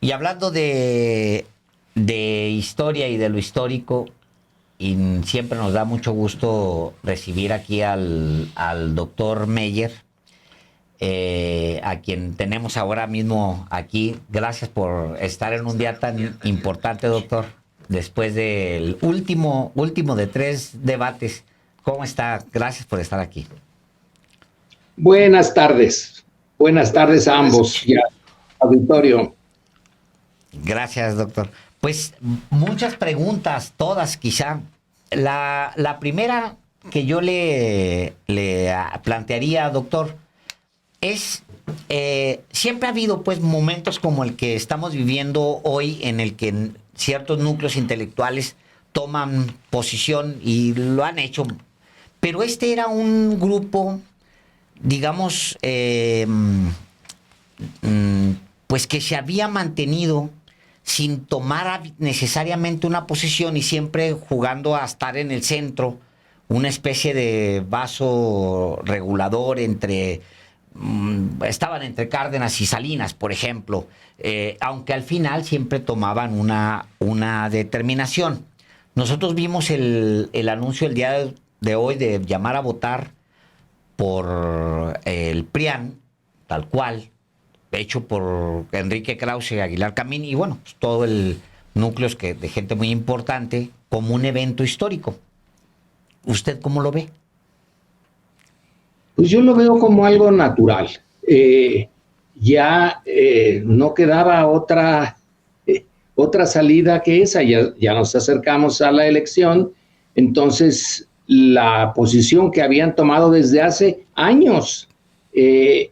Y hablando de historia y de lo histórico, y siempre nos da mucho gusto recibir aquí al doctor Meyer, a quien tenemos ahora mismo aquí. Gracias por estar en un día tan importante, doctor. Después del último de 3 debates. ¿Cómo está? Gracias por estar aquí. Buenas tardes. Buenas tardes a ambos y al auditorio. Gracias, doctor. Pues muchas preguntas, todas quizá. La primera que yo le plantearía, doctor, es, siempre ha habido pues momentos como el que estamos viviendo hoy en el que ciertos núcleos intelectuales toman posición y lo han hecho, pero este era un grupo, digamos, pues que se había mantenido sin tomar necesariamente una posición y siempre jugando a estar en el centro, una especie de vaso regulador entre estaban entre Cárdenas y Salinas, por ejemplo, aunque al final siempre tomaban una determinación. Nosotros vimos el anuncio el día de hoy de llamar a votar por el PRIAN, tal cual, hecho por Enrique Krause y Aguilar Camín, y bueno, pues todo el núcleo de gente muy importante, como un evento histórico. ¿Usted cómo lo ve? Pues yo lo veo como algo natural. Ya no quedaba otra salida que esa, ya nos acercamos a la elección, entonces la posición que habían tomado desde hace años eh,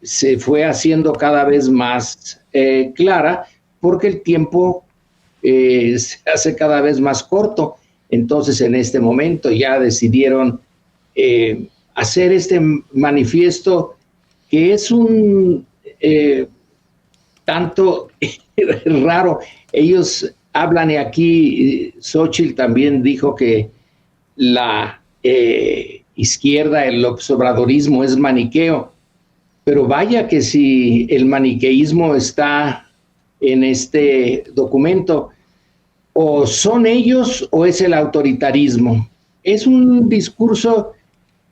se fue haciendo cada vez más clara porque el tiempo se hace cada vez más corto. Entonces, en este momento ya decidieron hacer este manifiesto que es un tanto raro. Ellos hablan y aquí Xochitl también dijo que la izquierda, el observadorismo es maniqueo, pero vaya que si el maniqueísmo está en este documento, o son ellos o es el autoritarismo. Es un discurso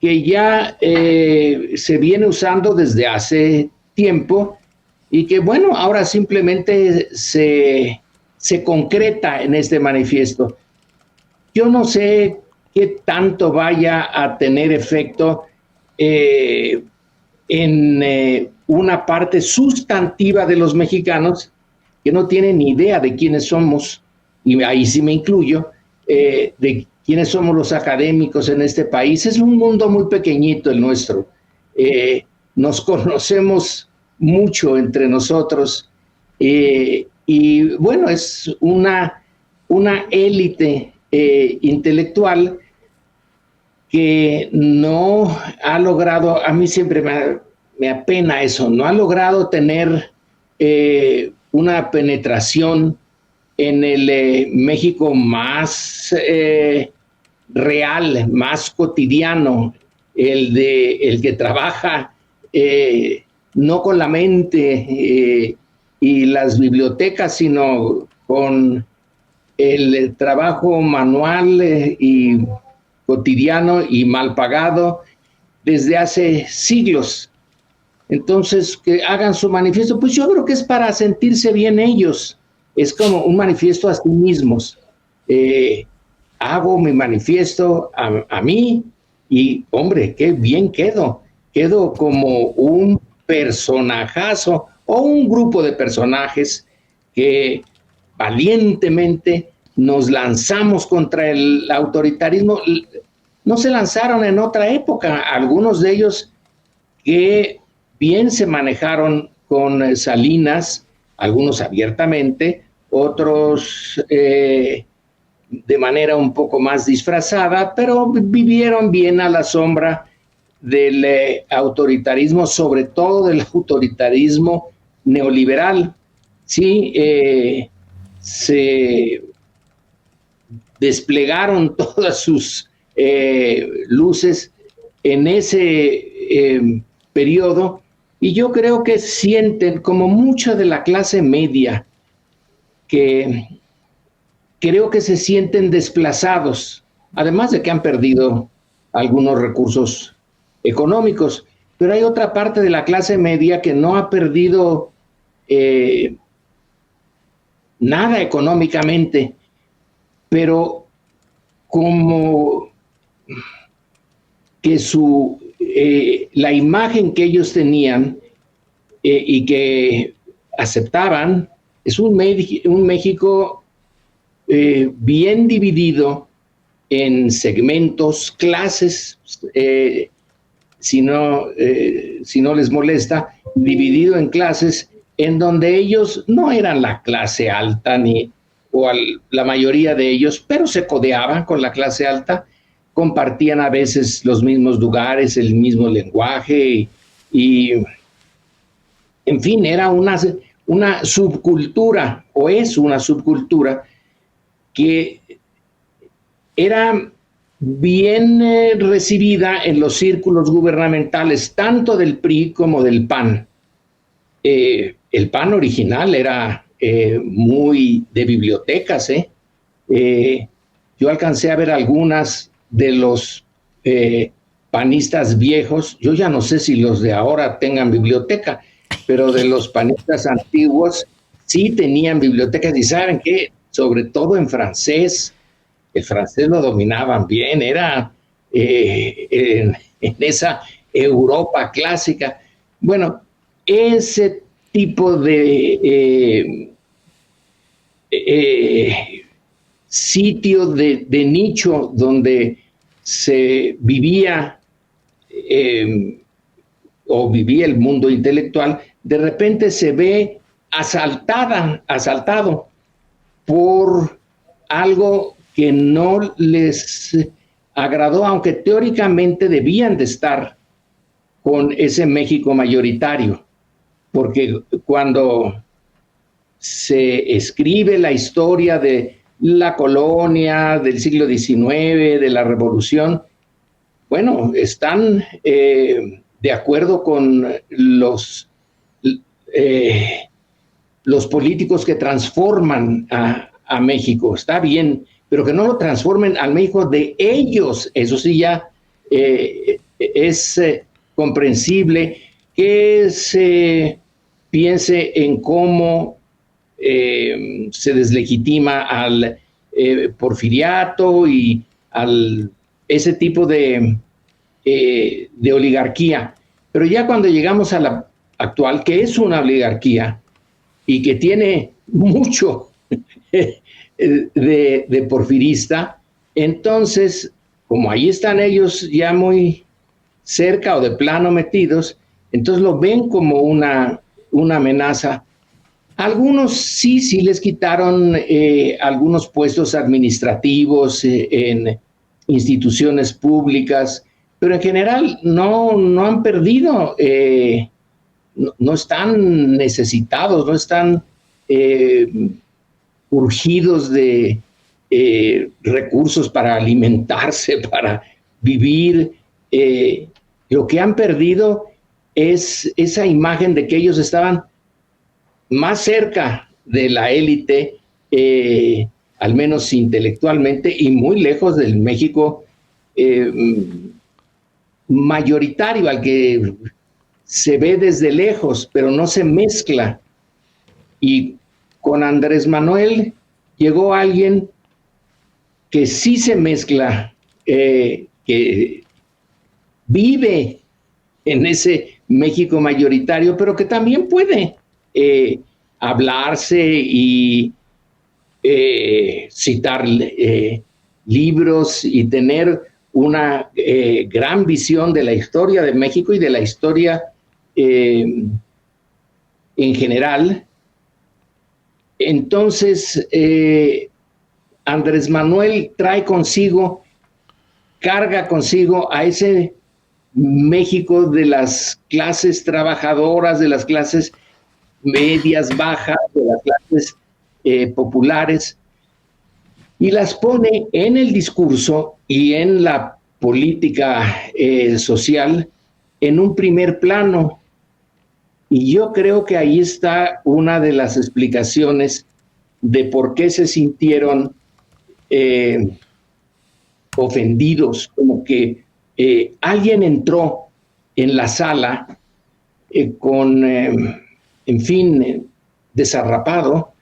que ya se viene usando desde hace tiempo y que, bueno, ahora simplemente se concreta en este manifiesto. Yo no sé qué tanto vaya a tener efecto eh, en una parte sustantiva de los mexicanos que no tienen ni idea de quiénes somos, y ahí sí me incluyo, de quiénes somos los académicos en este país. Es un mundo muy pequeñito el nuestro. Nos conocemos mucho entre nosotros y bueno, es una élite intelectual que no ha logrado, a mí siempre me apena eso, no ha logrado tener una penetración en el México más real, más cotidiano, el que trabaja no con la mente y las bibliotecas, sino con el trabajo manual y cotidiano y mal pagado desde hace siglos. Entonces, que hagan su manifiesto, pues yo creo que es para sentirse bien ellos. Es como un manifiesto a sí mismos. Eh, Hago mi manifiesto a mí y, hombre, qué bien quedo. Quedo como un personajazo o un grupo de personajes que valientemente nos lanzamos contra el autoritarismo. No se lanzaron en otra época, algunos de ellos que bien se manejaron con Salinas, algunos abiertamente, otros de manera un poco más disfrazada, pero vivieron bien a la sombra del autoritarismo, sobre todo del autoritarismo neoliberal. Sí, se desplegaron todas sus luces en ese periodo Y yo creo que sienten, como mucha de la clase media, que creo que se sienten desplazados, además de que han perdido algunos recursos económicos, pero hay otra parte de la clase media que no ha perdido nada económicamente, pero como que la imagen que ellos tenían y que aceptaban es un México bien dividido en segmentos, clases, si no les molesta, dividido en clases en donde ellos no eran la clase alta la mayoría de ellos, pero se codeaban con la clase alta, compartían a veces los mismos lugares, el mismo lenguaje y en fin, era una subcultura, o es una subcultura, que era bien recibida en los círculos gubernamentales, tanto del PRI como del PAN. El PAN original era muy de bibliotecas. Yo alcancé a ver algunas de los panistas viejos. Yo ya no sé si los de ahora tengan biblioteca, pero de los panistas antiguos sí tenían bibliotecas. Y ¿saben qué? Sobre todo en francés. El francés lo dominaban bien. Era en esa Europa clásica. Bueno, ese tipo de sitio de nicho donde se vivía o vivía el mundo intelectual, de repente se ve asaltado por algo que no les agradó, aunque teóricamente debían de estar con ese México mayoritario, porque cuando se escribe la historia de la colonia, del siglo XIX, de la Revolución, bueno, están de acuerdo con los políticos que transforman a México. Está bien, pero que no lo transformen al México de ellos. Eso sí ya es comprensible que se piense en cómo se deslegitima al porfiriato y ese tipo de oligarquía. Pero ya cuando llegamos a la actual, que es una oligarquía y que tiene mucho de porfirista, entonces, como ahí están ellos ya muy cerca o de plano metidos, entonces lo ven como una amenaza. Algunos sí les quitaron algunos puestos administrativos en instituciones públicas, pero en general no han perdido, no están necesitados, no están urgidos de recursos para alimentarse, para vivir. Lo que han perdido es esa imagen de que ellos estaban más cerca de la élite, al menos intelectualmente, y muy lejos del México mayoritario, al que se ve desde lejos, pero no se mezcla. Y con Andrés Manuel llegó alguien que sí se mezcla, que vive en ese México mayoritario, pero que también puede hablarse y citar libros y tener una gran visión de la historia de México y de la historia en general. Entonces, Andrés Manuel carga consigo a ese México de las clases trabajadoras, de las clases medias, bajas, de las clases populares, y las pone en el discurso y en la política social en un primer plano. Y yo creo que ahí está una de las explicaciones de por qué se sintieron ofendidos, como que alguien entró en la sala en fin, desarrapado,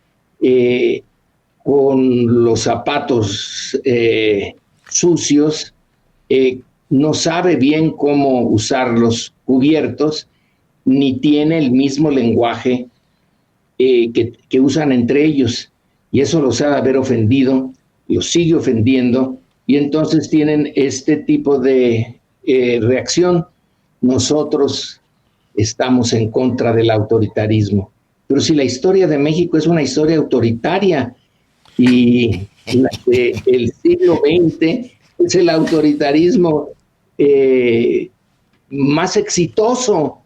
con los zapatos sucios, no sabe bien cómo usar los cubiertos, ni tiene el mismo lenguaje que usan entre ellos. Y eso los ha de haber ofendido, los sigue ofendiendo, y entonces tienen este tipo de reacción. Nosotros estamos en contra del autoritarismo. Pero si la historia de México es una historia autoritaria y el siglo XX es el autoritarismo más exitoso,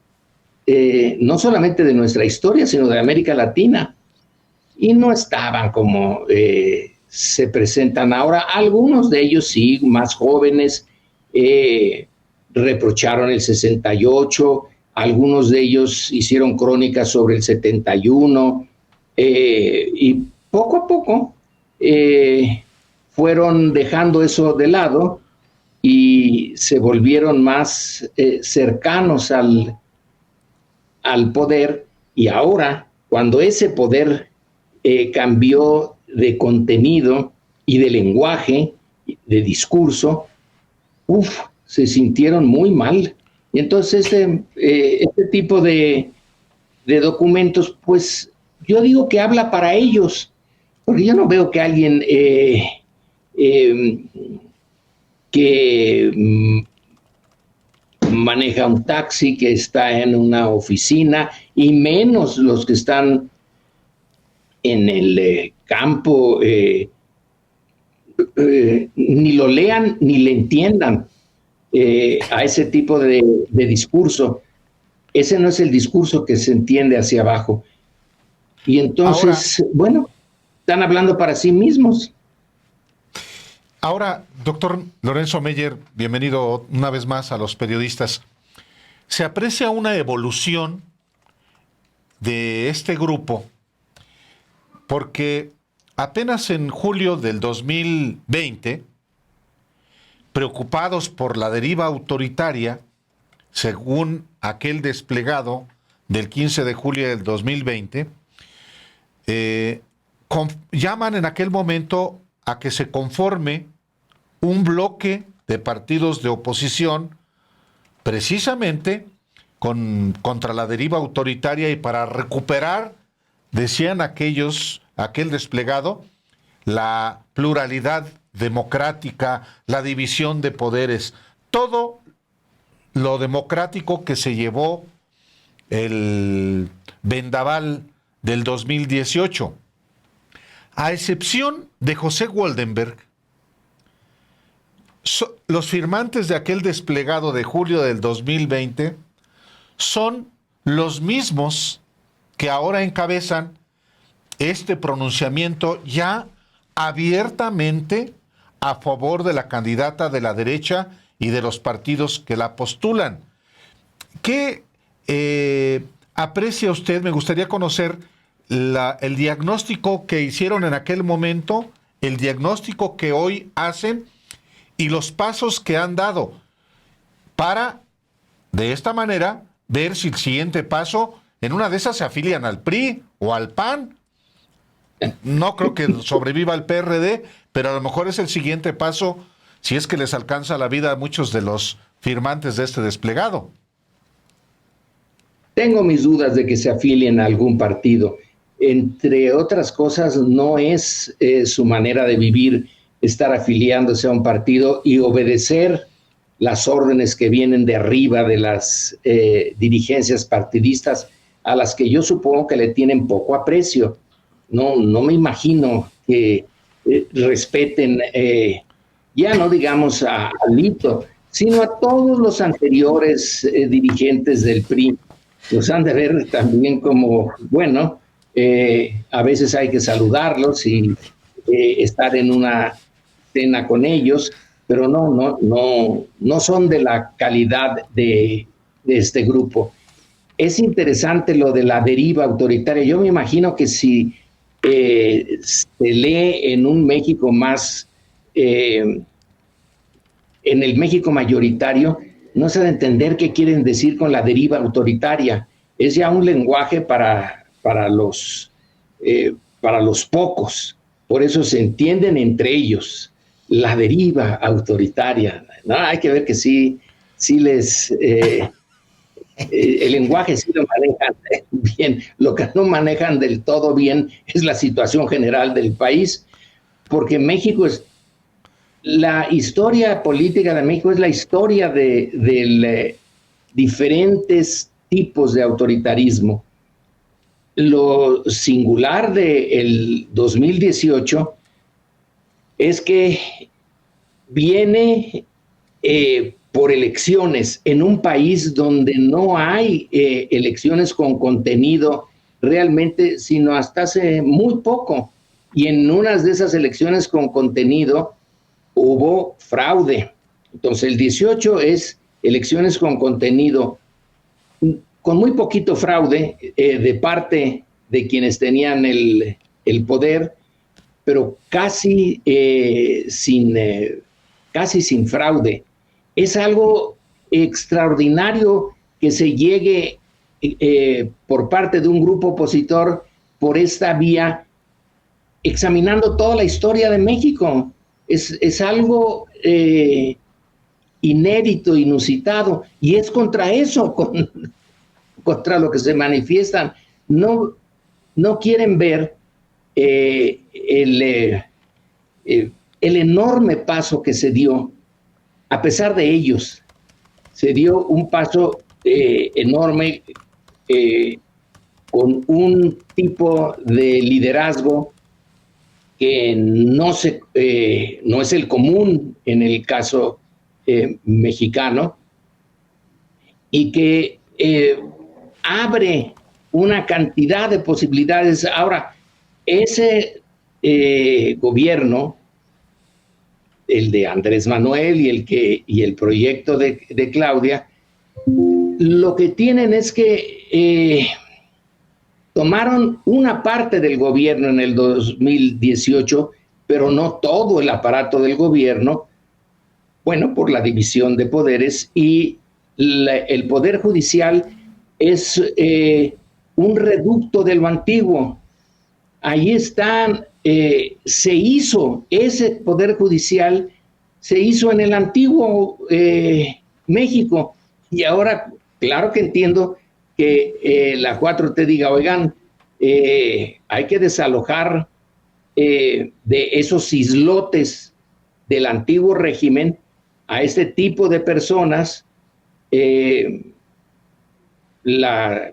no solamente de nuestra historia, sino de América Latina. Y no estaban como se presentan ahora. Algunos de ellos sí, más jóvenes, reprocharon el 68, algunos de ellos hicieron crónicas sobre el 71, y poco a poco fueron dejando eso de lado y se volvieron más cercanos al poder. Y ahora, cuando ese poder cambió de contenido y de lenguaje, de discurso, se sintieron muy mal. Y entonces este tipo de documentos, pues yo digo que habla para ellos, porque yo no veo que alguien que maneja un taxi, que está en una oficina, y menos los que están en el campo, ni lo lean ni le entiendan a ese tipo de discurso. Ese no es el discurso que se entiende hacia abajo. Y entonces, ahora, bueno, están hablando para sí mismos. Ahora, doctor Lorenzo Meyer, bienvenido una vez más a Los Periodistas. Se aprecia una evolución de este grupo porque apenas en julio del 2020, preocupados por la deriva autoritaria, según aquel desplegado del 15 de julio del 2020, llaman en aquel momento a que se conforme un bloque de partidos de oposición precisamente contra la deriva autoritaria y para recuperar, decían aquel desplegado, la pluralidad democrática, la división de poderes, todo lo democrático que se llevó el vendaval del 2018. A excepción de José Woldenberg, los firmantes de aquel desplegado de julio del 2020 son los mismos que ahora encabezan este pronunciamiento ya abiertamente a favor de la candidata de la derecha y de los partidos que la postulan. ¿Qué aprecia usted? Me gustaría conocer el diagnóstico que hicieron en aquel momento, el diagnóstico que hoy hacen y los pasos que han dado para, de esta manera, ver si el siguiente paso, en una de esas se afilian al PRI o al PAN. No creo que sobreviva el PRD, pero a lo mejor es el siguiente paso, si es que les alcanza la vida a muchos de los firmantes de este desplegado. Tengo mis dudas de que se afilien a algún partido. Entre otras cosas, no es su manera de vivir estar afiliándose a un partido y obedecer las órdenes que vienen de arriba de las dirigencias partidistas, a las que yo supongo que le tienen poco aprecio. No me imagino que respeten, ya no digamos a Alito, sino a todos los anteriores dirigentes del PRI. Los han de ver también como, bueno, a veces hay que saludarlos y estar en una cena con ellos, pero no son de la calidad de este grupo. es interesante lo de la deriva autoritaria. Yo me imagino que si se lee en un México más, en el México mayoritario, no se ha de entender qué quieren decir con la deriva autoritaria. Es ya un lenguaje para los pocos. Por eso se entienden entre ellos. La deriva autoritaria. No, hay que ver que sí les... el lenguaje sí lo manejan bien. Lo que no manejan del todo bien es la situación general del país, porque México es... La historia política de México es la historia de diferentes tipos de autoritarismo. Lo singular del 2018 es que viene por elecciones en un país donde no hay elecciones con contenido realmente, sino hasta hace muy poco. Y en unas de esas elecciones con contenido hubo fraude. Entonces el 18 es elecciones con contenido, con muy poquito fraude de parte de quienes tenían el poder, pero casi sin fraude. Es algo extraordinario que se llegue por parte de un grupo opositor por esta vía, examinando toda la historia de México. Es algo inédito, inusitado, y es contra eso, contra lo que se manifiestan. No quieren ver el enorme paso que se dio. A pesar de ellos, se dio un paso enorme con un tipo de liderazgo que no es el común en el caso mexicano, y que abre una cantidad de posibilidades. Ahora, ese gobierno, el de Andrés Manuel y el proyecto de Claudia, lo que tienen es que tomaron una parte del gobierno en el 2018, pero no todo el aparato del gobierno, bueno, por la división de poderes, y el Poder Judicial es un reducto de lo antiguo. Ahí están, se hizo, ese Poder Judicial se hizo en el antiguo México, y ahora, claro que entiendo que la 4T diga, oigan, hay que desalojar de esos islotes del antiguo régimen a este tipo de personas. La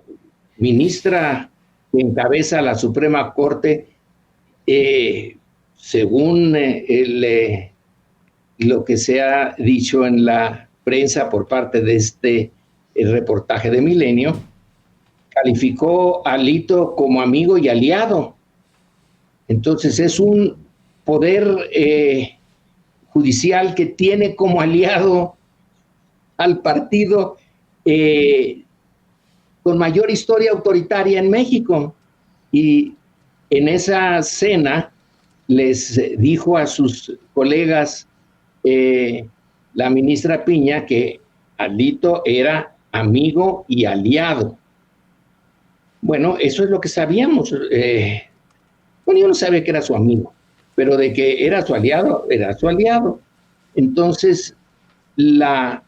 ministra que encabeza la Suprema Corte, según lo que se ha dicho en la prensa por parte de este reportaje de Milenio, calificó a Alito como amigo y aliado. Entonces es un poder judicial que tiene como aliado al partido con mayor historia autoritaria en México. Y en esa cena les dijo a sus colegas la ministra Piña que Alito era amigo y aliado. Bueno, eso es lo que sabíamos. Bueno, yo no sabía que era su amigo, pero de que era su aliado, era su aliado. Entonces, la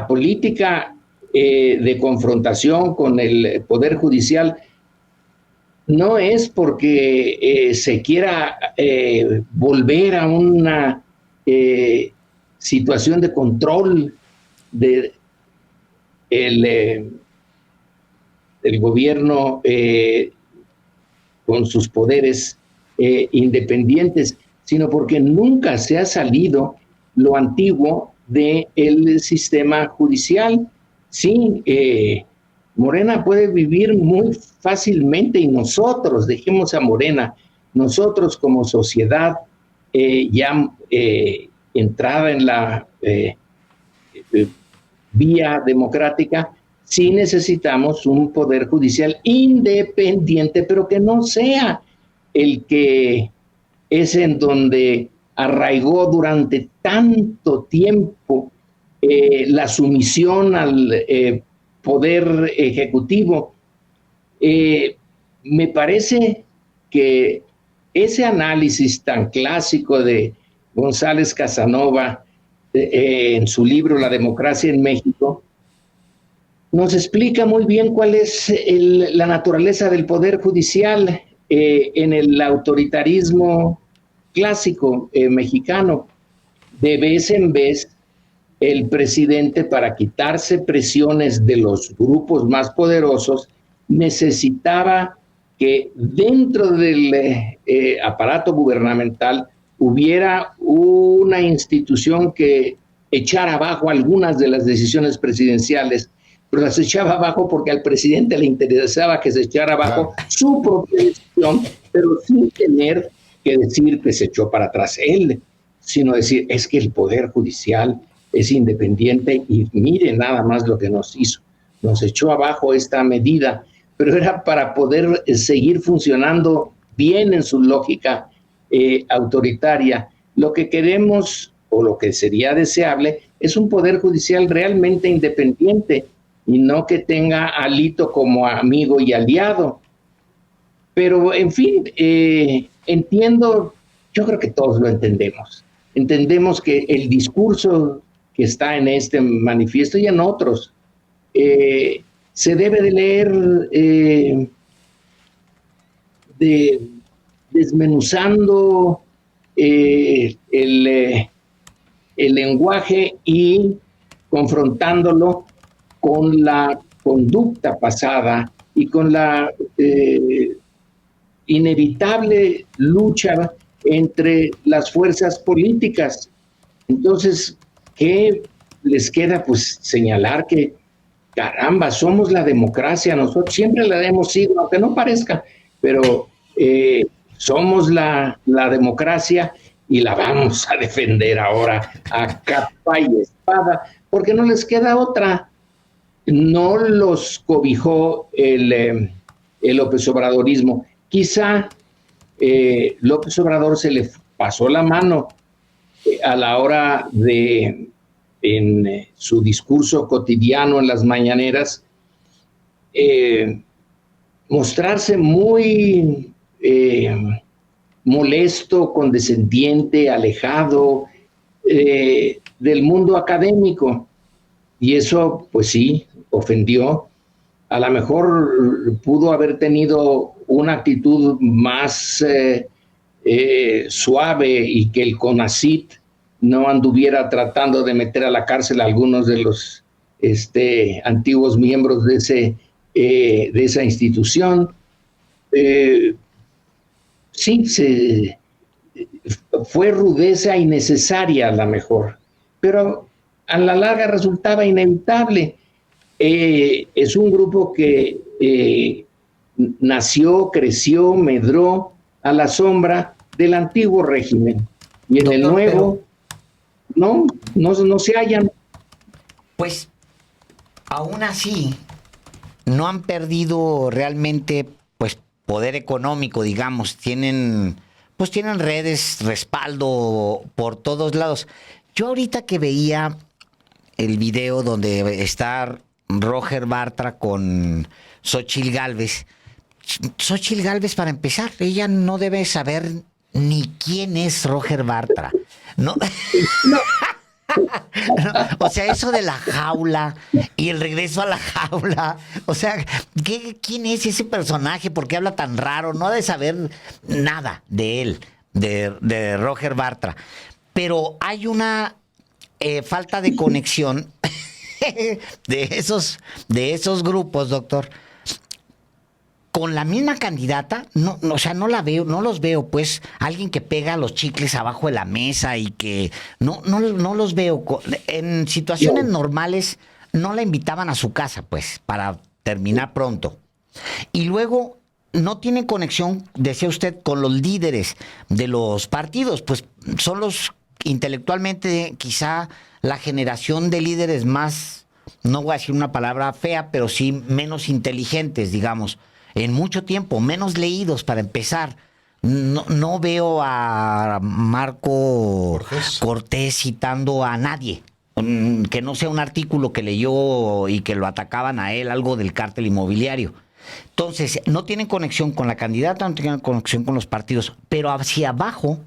política de confrontación con el Poder Judicial no es porque se quiera volver a una situación de control del gobierno con sus poderes independientes, sino porque nunca se ha salido lo antiguo del sistema judicial. Sí, Morena puede vivir muy fácilmente, y nosotros, dejemos a Morena, nosotros como sociedad ya entrada en la vía democrática, sí necesitamos un poder judicial independiente, pero que no sea el que es en donde arraigó durante tanto tiempo la sumisión al poder ejecutivo. Me parece que ese análisis tan clásico de González Casanova en su libro La democracia en México nos explica muy bien cuál es la naturaleza del poder judicial en el autoritarismo clásico mexicano. De vez en vez, el presidente, para quitarse presiones de los grupos más poderosos, necesitaba que dentro del aparato gubernamental hubiera una institución que echara abajo algunas de las decisiones presidenciales, pero las echaba abajo porque al presidente le interesaba que se echara abajo su propia decisión, pero sin tener que decir que se echó para atrás él, sino decir, es que el Poder Judicial es independiente y mire nada más lo que nos hizo. Nos echó abajo esta medida, pero era para poder seguir funcionando bien en su lógica autoritaria. Lo que queremos, o lo que sería deseable, es un Poder Judicial realmente independiente y no que tenga a Alito como amigo y aliado. Pero, en fin, entiendo, yo creo que todos lo entendemos. Entendemos que el discurso que está en este manifiesto y en otros se debe de leer desmenuzando el lenguaje y confrontándolo con la conducta pasada y con la inevitable lucha entre las fuerzas políticas. Entonces, ¿qué les queda? Pues señalar que, caramba, somos la democracia, nosotros siempre la hemos sido, aunque no parezca, pero somos la democracia y la vamos a defender ahora a capa y espada, porque no les queda otra. No los cobijó el López Obradorismo. Quizá López Obrador se le pasó la mano a la hora de, en su discurso cotidiano en las mañaneras, mostrarse muy molesto, condescendiente, alejado del mundo académico. Y eso, pues sí, ofendió. A lo mejor pudo haber tenido una actitud más suave y que el CONACYT no anduviera tratando de meter a la cárcel a algunos de los antiguos miembros de esa institución. Sí, fue rudeza innecesaria a lo mejor, pero a la larga resultaba inevitable. Es un grupo que nació, creció, medró a la sombra del antiguo régimen. Y en el nuevo, no se hallan. Pues, aún así, no han perdido realmente, pues, poder económico, digamos. Tienen redes, respaldo por todos lados. Yo ahorita que veía el video donde está Roger Bartra con Xóchitl Gálvez. Xóchitl Gálvez, para empezar, ella no debe saber ni quién es Roger Bartra. No. No. O sea, eso de la jaula y el regreso a la jaula. O sea, ¿quién es ese personaje? ¿Por qué habla tan raro? No ha de saber nada de él, de Roger Bartra. Pero hay una falta de conexión de esos grupos, doctor, con la misma candidata. O sea, no los veo, pues, alguien que pega los chicles abajo de la mesa y que no los veo. En situaciones normales no la invitaban a su casa, pues, para terminar pronto. Y luego no tiene conexión, decía usted, con los líderes de los partidos, pues son los intelectualmente quizá la generación de líderes más no voy a decir una palabra fea, pero sí menos inteligentes, digamos, en mucho tiempo, menos leídos para empezar. No veo a Marco Cortés citando a nadie, que no sea un artículo que leyó y que lo atacaban a él, algo del cártel inmobiliario. Entonces, no tienen conexión con la candidata, no tienen conexión con los partidos, pero hacia abajo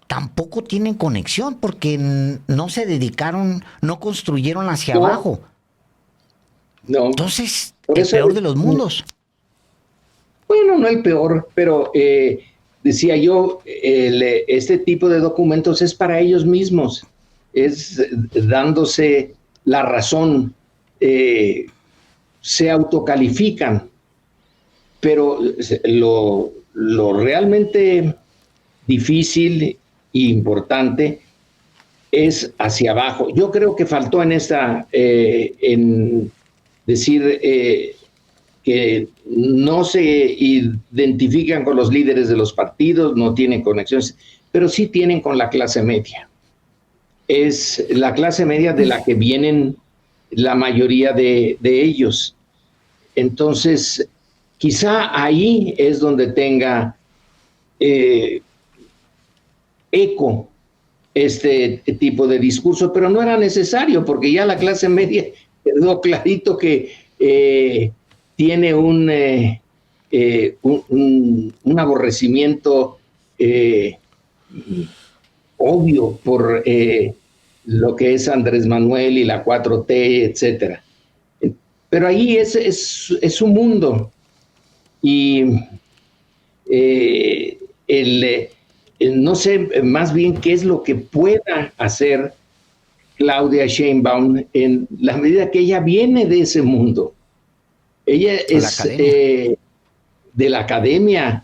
tampoco tienen conexión porque no se dedicaron, no construyeron hacia abajo. No. Entonces, el peor de los mundos. Bueno, no el peor, pero decía yo, este tipo de documentos es para ellos mismos, es dándose la razón, se autocalifican, pero lo realmente difícil e importante es hacia abajo. Yo creo que faltó en en decir que no se identifican con los líderes de los partidos, no tienen conexiones, pero sí tienen con la clase media. Es la clase media de la que vienen la mayoría de ellos. Entonces, quizá ahí es donde tenga eco este tipo de discurso, pero no era necesario porque ya la clase media quedó clarito que tiene un aborrecimiento obvio por lo que es Andrés Manuel y la 4T, etcétera. Pero ahí es su mundo. Y no sé más bien qué es lo que pueda hacer Claudia Sheinbaum en la medida que ella viene de ese mundo. Ella es de la academia,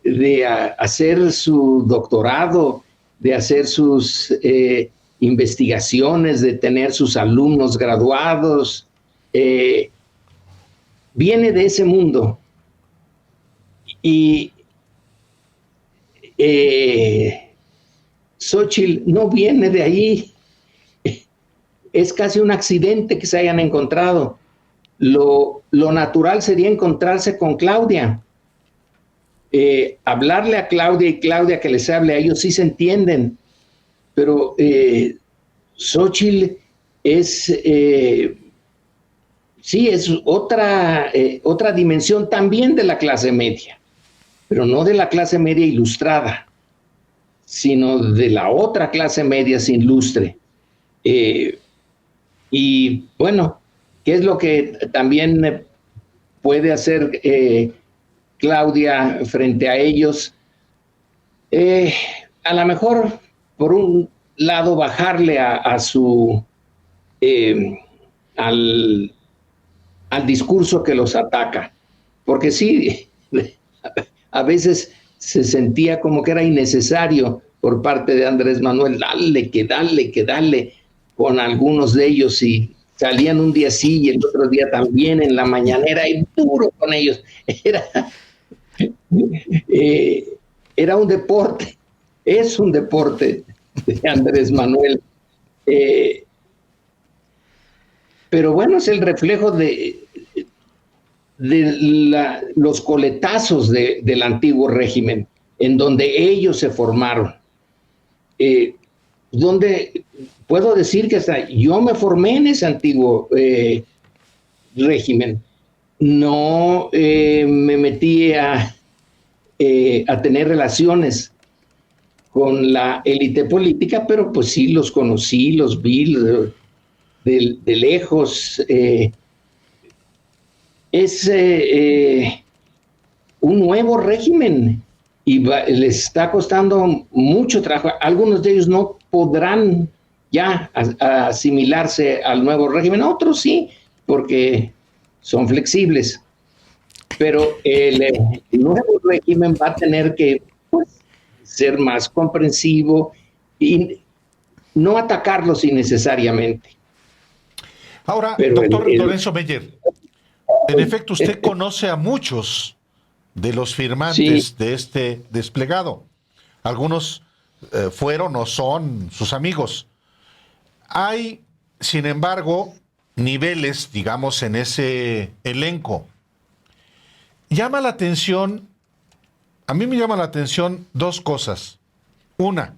de hacer su doctorado, de hacer sus investigaciones, de tener sus alumnos graduados. Viene de ese mundo. Y Xóchitl no viene de ahí. Es casi un accidente que se hayan encontrado. Lo natural sería encontrarse con Claudia. Hablarle a Claudia y Claudia que les hable a ellos, sí se entienden. Pero Xóchitl es, sí, es otra dimensión también de la clase media, pero no de la clase media ilustrada, sino de la otra clase media sin lustre. Y bueno, ¿qué es lo que también puede hacer Claudia frente a ellos? A lo mejor, por un lado, bajarle a su al discurso que los ataca, porque sí, a veces se sentía como que era innecesario por parte de Andrés Manuel darle con algunos de ellos, y salían un día sí y el otro día también en la mañanera y duro con ellos. Era un deporte, es un deporte de Andrés Manuel. Pero bueno, es el reflejo de los coletazos del antiguo régimen, en donde ellos se formaron. Donde puedo decir que hasta yo me formé en ese antiguo régimen. No me metí a tener relaciones con la élite política, pero pues sí los conocí, los vi de lejos. Es un nuevo régimen y les está costando mucho trabajo. Algunos de ellos no podrán ya asimilarse al nuevo régimen, otros sí, porque son flexibles. Pero el nuevo régimen va a tener que, pues, ser más comprensivo y no atacarlos innecesariamente. Ahora, pero doctor Lorenzo Meyer, en efecto, usted conoce a muchos de los firmantes de este desplegado. Algunos fueron o son sus amigos. Hay, sin embargo, niveles, digamos, en ese elenco. Llama la atención, a mí me llama la atención dos cosas. Una,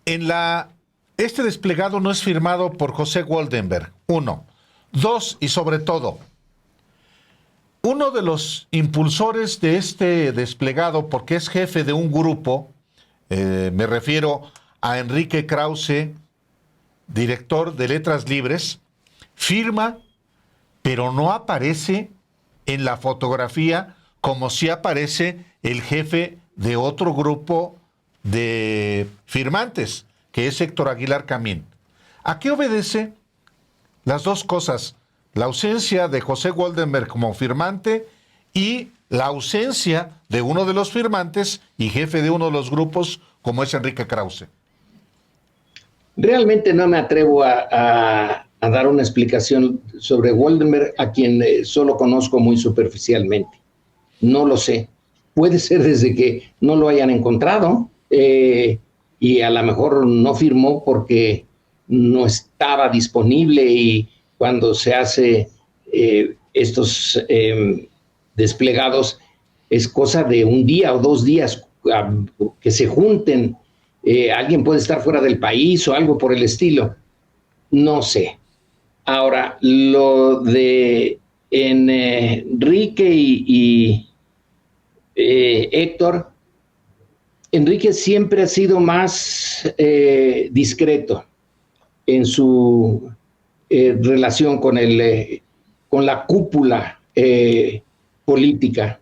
este desplegado no es firmado por José Goldenberg. Uno. Dos, y sobre todo, uno de los impulsores de este desplegado, porque es jefe de un grupo, me refiero a Enrique Krause, director de Letras Libres, firma, pero no aparece en la fotografía como si aparece el jefe de otro grupo de firmantes, que es Héctor Aguilar Camín. ¿A qué obedece? Las dos cosas, la ausencia de José Goldenberg como firmante y la ausencia de uno de los firmantes y jefe de uno de los grupos como es Enrique Krause. Realmente no me atrevo a dar una explicación sobre Goldenberg, a quien solo conozco muy superficialmente. No lo sé. Puede ser desde que no lo hayan encontrado y a lo mejor no firmó porque no estaba disponible, y cuando se hace estos desplegados es cosa de un día o 2 días que se junten. Alguien puede estar fuera del país o algo por el estilo. No sé. Ahora, lo de Enrique y Héctor, Enrique siempre ha sido más discreto en su relación con la cúpula política.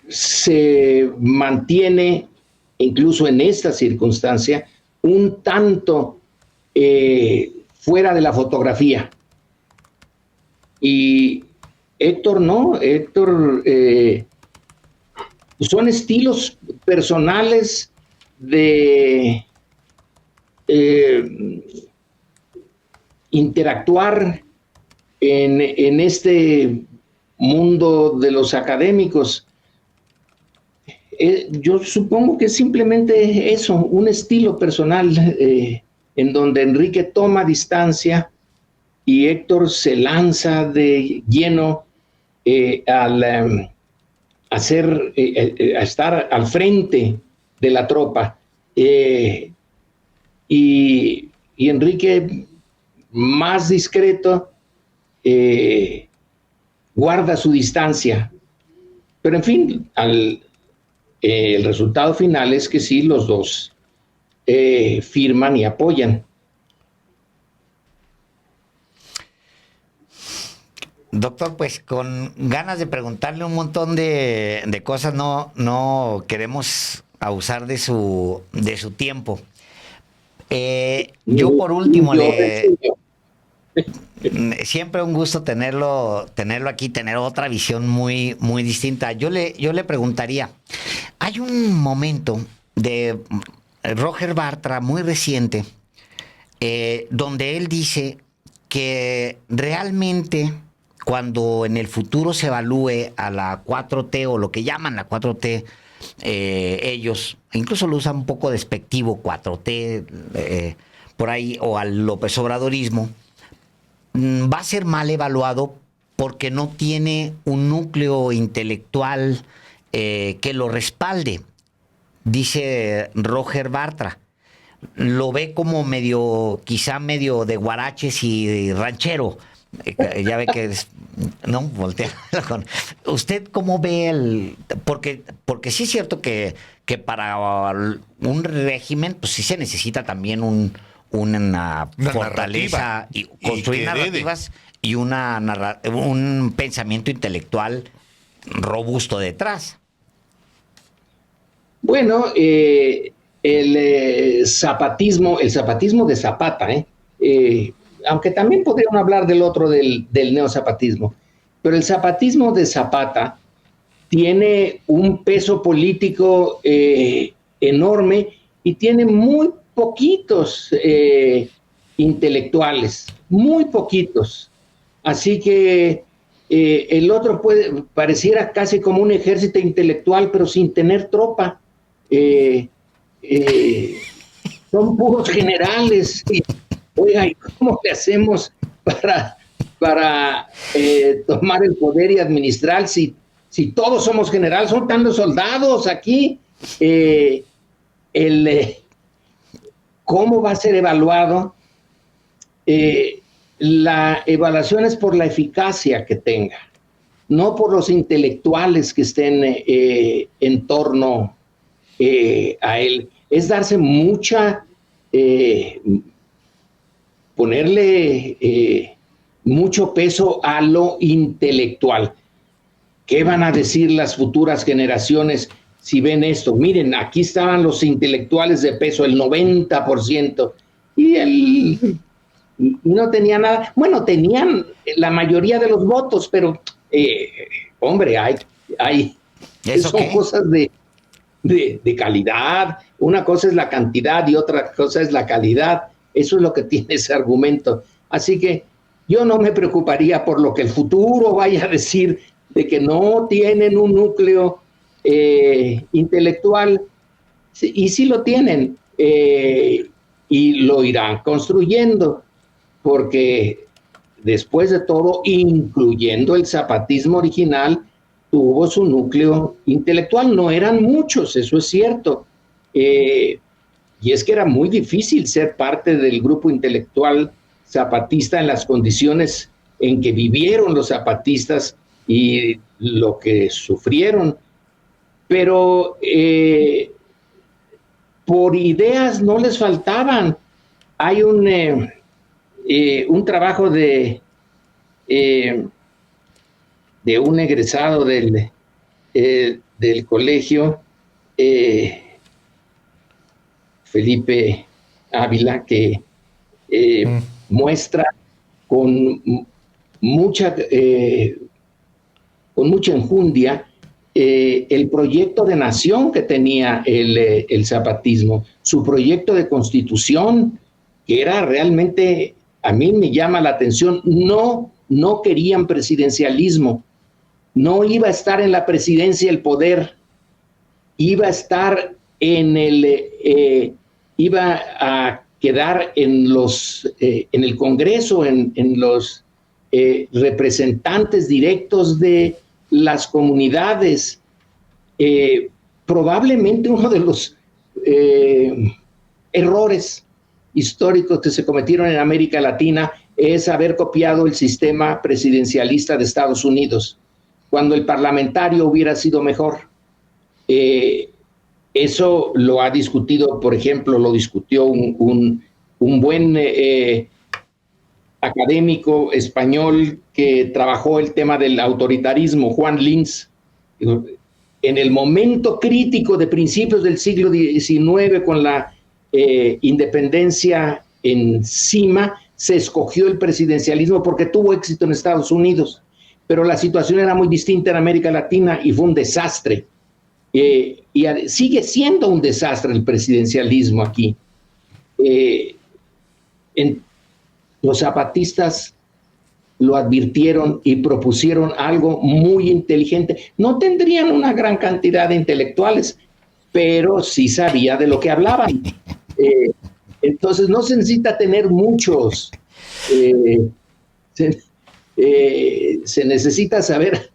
Se mantiene, incluso en esta circunstancia, un tanto fuera de la fotografía. Y Héctor no, Héctor son estilos personales de interactuar en este mundo de los académicos. Yo supongo que es simplemente eso, un estilo personal en donde Enrique toma distancia y Héctor se lanza de lleno a estar al frente de la tropa. Y Enrique, más discreto, guarda su distancia. Pero en fin, el resultado final es que sí, los dos firman y apoyan. Doctor, pues con ganas de preguntarle un montón de cosas, no queremos abusar de su tiempo. Yo por último siempre un gusto tenerlo aquí, tener otra visión muy, muy distinta. Yo le preguntaría, hay un momento de Roger Bartra muy reciente donde él dice que realmente cuando en el futuro se evalúe a la 4T o lo que llaman la 4T, ellos incluso lo usan un poco despectivo, 4T, por ahí, o al López Obradorismo, va a ser mal evaluado porque no tiene un núcleo intelectual que lo respalde, dice Roger Bartra. Lo ve como quizá medio de guaraches y ranchero. Ya ve que no voltea. ¿Usted cómo ve porque sí es cierto que para un régimen pues sí se necesita también una fortaleza y construir narrativas y un pensamiento intelectual robusto detrás? Bueno, el zapatismo de Zapata, aunque también podrían hablar del otro, del neozapatismo, pero el zapatismo de Zapata tiene un peso político enorme y tiene muy poquitos intelectuales, muy poquitos. Así que el otro pareciera casi como un ejército intelectual, pero sin tener tropa. Son puros generales Oiga, ¿y cómo le hacemos para tomar el poder y administrar si todos somos generales? Son tantos soldados aquí. ¿Cómo va a ser evaluado? La evaluación es por la eficacia que tenga, no por los intelectuales que estén en torno a él. Es darse ponerle mucho peso a lo intelectual. ¿Qué van a decir las futuras generaciones si ven esto? Miren, aquí estaban los intelectuales de peso, el 90%, y no tenía nada. Bueno, tenían la mayoría de los votos, pero, hombre, son cosas de calidad. Una cosa es la cantidad y otra cosa es la calidad. Eso es lo que tiene ese argumento. Así que yo no me preocuparía por lo que el futuro vaya a decir de que no tienen un núcleo intelectual, y sí lo tienen, y lo irán construyendo, porque después de todo, incluyendo el zapatismo original, tuvo su núcleo intelectual. No eran muchos, eso es cierto, y es que era muy difícil ser parte del grupo intelectual zapatista en las condiciones en que vivieron los zapatistas y lo que sufrieron. Pero por ideas no les faltaban. Hay un trabajo de un egresado del colegio, Felipe Ávila, que muestra con mucha enjundia el proyecto de nación que tenía el zapatismo, su proyecto de constitución, que era realmente, a mí me llama la atención. No querían presidencialismo, no iba a estar en la presidencia el poder, iba a estar iba a quedar en el Congreso, en los representantes directos de las comunidades. Probablemente uno de los errores históricos que se cometieron en América Latina es haber copiado el sistema presidencialista de Estados Unidos, cuando el parlamentario hubiera sido mejor. Eso lo ha discutido, por ejemplo, lo discutió un buen académico español que trabajó el tema del autoritarismo, Juan Linz. En el momento crítico de principios del siglo XIX, con la independencia encima, se escogió el presidencialismo porque tuvo éxito en Estados Unidos, pero la situación era muy distinta en América Latina y fue un desastre. Y sigue siendo un desastre el presidencialismo aquí. Los zapatistas lo advirtieron y propusieron algo muy inteligente. No tendrían una gran cantidad de intelectuales, pero sí sabía de lo que hablaban. Entonces no se necesita tener muchos. Se necesita saber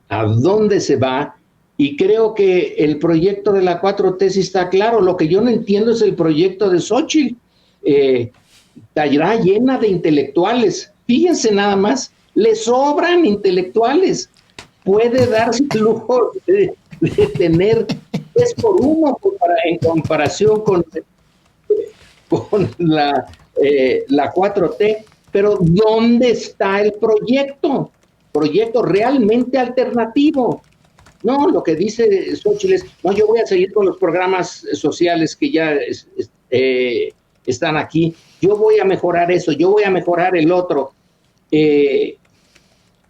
a dónde se va. Y creo que el proyecto de la 4T sí está claro. Lo que yo no entiendo es el proyecto de Xóchitl. Está llena de intelectuales. Fíjense nada más, le sobran intelectuales. Puede darse el lujo de tener 3-1 en comparación con la 4T. Pero ¿dónde está el proyecto? Proyecto realmente alternativo. No, lo que dice Xóchitl es, no, yo voy a seguir con los programas sociales que ya están aquí, yo voy a mejorar eso, yo voy a mejorar el otro,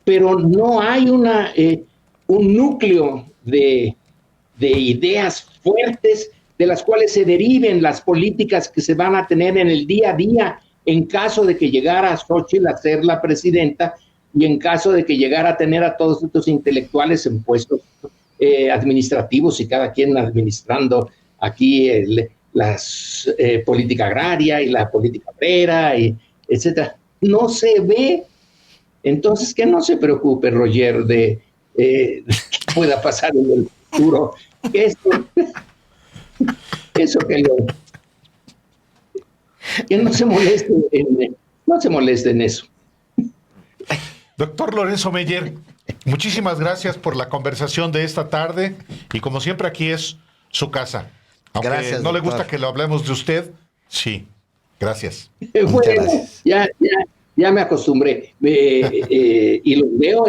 pero no hay un núcleo de ideas fuertes de las cuales se deriven las políticas que se van a tener en el día a día en caso de que llegara Xóchitl a ser la presidenta y en caso de que llegara a tener a todos estos intelectuales en puestos administrativos y cada quien administrando aquí política agraria y la política obrera, y etcétera. No se ve. Entonces, que no se preocupe, Roger, de qué pueda pasar en el futuro. Eso que no se moleste en eso. Doctor Lorenzo Meyer, muchísimas gracias por la conversación de esta tarde y como siempre aquí es su casa. Aunque Gracias, no le doctor. gusta que lo hablemos de usted, sí. Gracias. Bueno, gracias. ya me acostumbré. Y los veo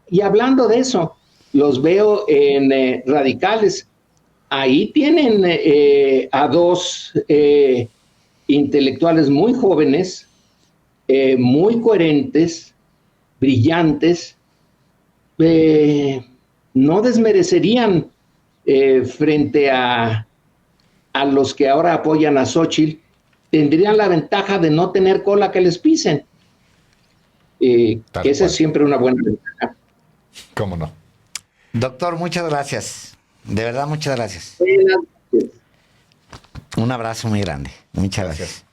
y hablando de eso, los veo en Radicales. Ahí tienen a dos intelectuales muy jóvenes, muy coherentes, brillantes, no desmerecerían frente a los que ahora apoyan a Xóchitl, tendrían la ventaja de no tener cola que les pisen. Que esa es siempre una buena ventaja. ¿Cómo no? Doctor, muchas gracias. De verdad, muchas gracias. Un abrazo muy grande. Muchas gracias.